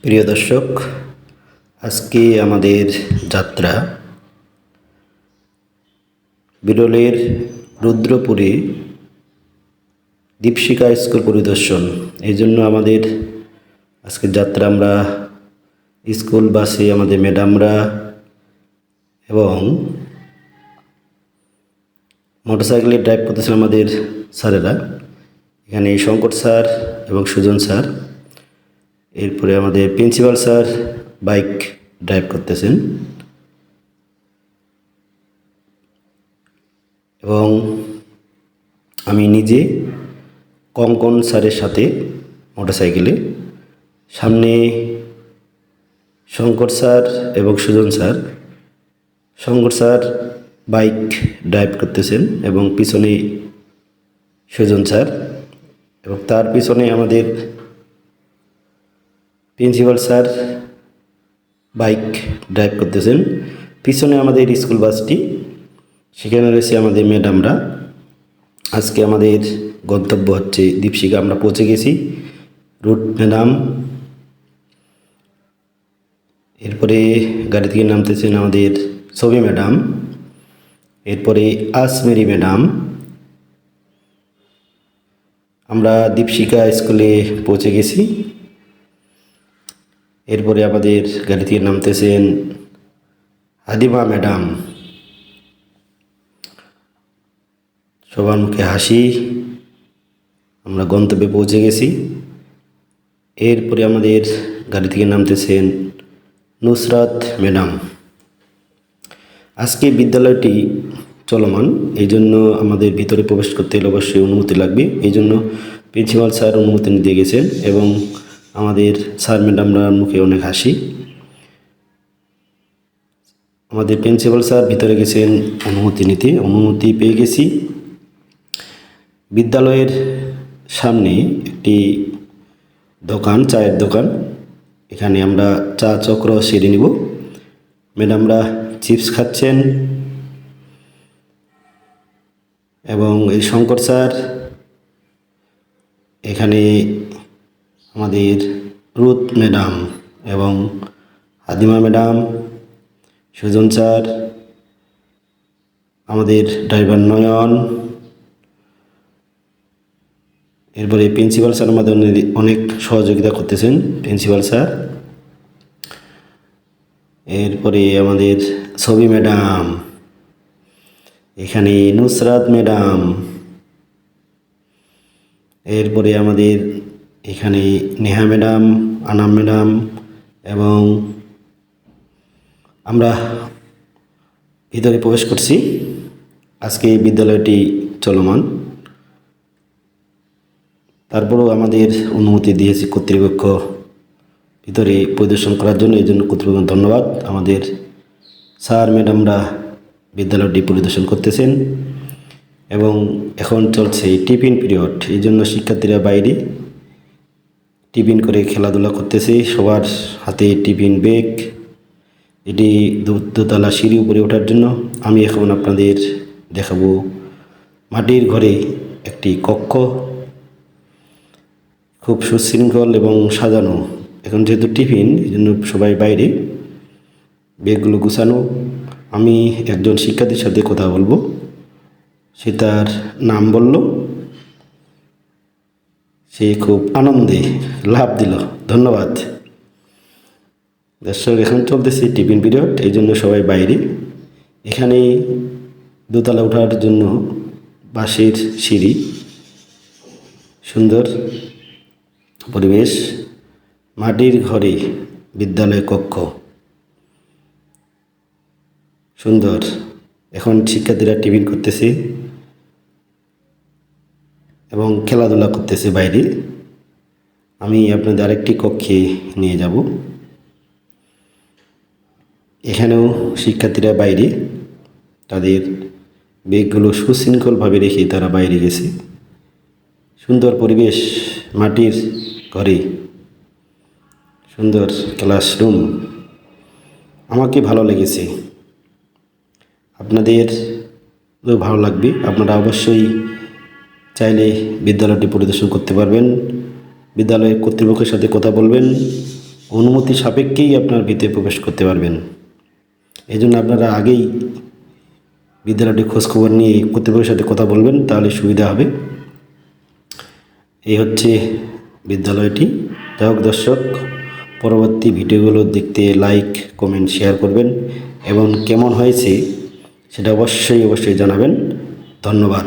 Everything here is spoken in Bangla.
প্রিয় দর্শক, আজকে আমাদের যাত্রা বিরলের রুদ্রপুরে দীপশিখা স্কুল পরিদর্শন। এই জন্য আমাদের আজকের যাত্রা আমরা স্কুল বাসে আমাদের ম্যাডামরা এবং মোটরসাইকেলে ড্রাইভ করতেছেন আমাদের স্যারেরা। এখানে শঙ্কর স্যার এবং সুজন স্যার, এরপরে আমাদের প্রিন্সিপাল স্যার বাইক ড্রাইভ করতেছেন এবং আমি নিজে কঙ্কন স্যারের সাথে মোটরসাইকেলে, সামনে শঙ্কর স্যার এবং Sujon sir. Shankar sir bike drive করতেছেন এবং পিছনে সুজন স্যার, এবং তার পিছনে আমাদের প্রিন্সিপাল স্যার বাইক ড্রাইভ করতেছেন। পিছনে আমাদের স্কুল বাসটি, সেখানে রয়েছে আমাদের ম্যাডামরা। আজকে আমাদের গন্তব্য হচ্ছে দীপশিখা। আমরা পৌঁছে গেছি। রুট ম্যাডাম, এরপরে গাড়ি থেকে নামতেছেন আমাদের ছবি ম্যাডাম, এরপরে আসমেরি ম্যাডাম। আমরা দীপশিখা স্কুলে পৌঁছে গেছি। এরপরে আমাদের গাড়ি থেকে নামতেছেন হাদিমা ম্যাডাম। সবার মুখে হাসি, আমরা গন্তব্যে পৌঁছে গেছি। এরপরে আমাদের গাড়ি থেকে নামতেছেন নুসরাত ম্যাডাম। আজকে বিদ্যালয়টি চলমান, এই জন্য আমাদের ভিতরে প্রবেশ করতে হলে অবশ্যই অনুমতি লাগবে। এই জন্য প্রিন্সিপাল স্যার অনুমতি নিতে গেছেন এবং আমাদের স্যার ম্যাডামরা মুখে অনেক হাসি। আমাদের প্রিন্সিপাল স্যার ভিতরে গেছেন অনুমতি নিতে, অনুমতি পেয়ে গেছি। বিদ্যালয়ের সামনে একটি দোকান, চায়ের দোকান, এখানে আমরা চা চক্র সেরে নিব। ম্যাডামরা চিপস খাচ্ছেন এবং এই শঙ্কর স্যার, এখানে আমাদের রুথ ম্যাডাম এবং হাদিমা ম্যাডাম, সুজন স্যার, আমাদের ড্রাইভার নয়ন, এরপরে প্রিন্সিপাল স্যার আমাদের অনেক সহযোগিতা করতেছেন প্রিন্সিপাল স্যার। এরপরে আমাদের ছবি ম্যাডাম, এখানে নুসরাত ম্যাডাম, এরপরে আমাদের এখানে নেহা ম্যাডাম, আনাম ম্যাডাম, এবং আমরা ভিতরে প্রবেশ করছি। আজকে এই বিদ্যালয়টি চলমান, তারপরেও আমাদের অনুমতি দিয়েছে কর্তৃপক্ষ ভিতরে পরিদর্শন করার জন্য। এই জন্য কর্তৃপক্ষ ধন্যবাদ। আমাদের স্যার ম্যাডামরা বিদ্যালয়টি পরিদর্শন করতেছেন এবং এখন চলছে টিফিন পিরিয়ড। এই জন্য শিক্ষার্থীরা বাইরে টিফিন করে খেলাধুলা করতেছে। সবার হাতে টিফিন ব্যাগ। এটি দোতলা সিঁড়ি উপরে ওঠার জন্য। আমি এখন আপনাদের দেখাবো মাটির ঘরে একটি কক্ষ, খুব সুশৃঙ্খল এবং সাজানো। এখন যেহেতু টিফিন, এই জন্য সবাই বাইরে ব্যাগগুলো গুছানো। আমি একজন শিক্ষার্থীর সাথে কথা বলবো, সে তার নাম বলল, সে খুব আনন্দে লাফ দিল। ধন্যবাদ দর্শক। এখন চলতেছে টিফিন পিরিয়ড, এই জন্য সবাই বাইরে। এখানে দোতলা ওঠার জন্য বাঁশের সিঁড়ি, সুন্দর পরিবেশ, মাটির ঘরে বিদ্যালয় কক্ষ, সুন্দর। এখন শিক্ষার্থীরা টিফিন করতেছে এবং খেলাধুলা করতেছে বাইরে। আমি আপনাদের আরেকটি কক্ষে নিয়ে যাব। এখানেও শিক্ষার্থীরা বাইরে তাদের ব্যাগগুলো সুশৃঙ্খলভাবে রেখে তারা বাইরে গেছে। সুন্দর পরিবেশ, মাটির ঘরে, সুন্দর ক্লাসরুম, আমাকে ভালো লেগেছে। আপনাদের ভালো লাগবে। আপনারা অবশ্যই চাইলে বিদ্যালয়টি পরিদর্শন করতে পারবেন। বিদ্যালয়ের কর্তৃপক্ষের সাথে কথা বলবেন অনুমতি সাপেক্ষেই আপনার ভিতরে প্রবেশ করতে পারবেন। এই জন্য আপনারা আগেই বিদ্যালয়টি খোঁজখবর নিয়ে কর্তৃপক্ষের সাথে কথা বলবেন, তাহলে সুবিধা হবে। এই হচ্ছে বিদ্যালয়টি। যাই হোক দর্শক, পরবর্তী ভিডিওগুলো দেখতে লাইক, কমেন্ট, শেয়ার করবেন এবং কেমন হয়েছে সেটা অবশ্যই জানাবেন। ধন্যবাদ।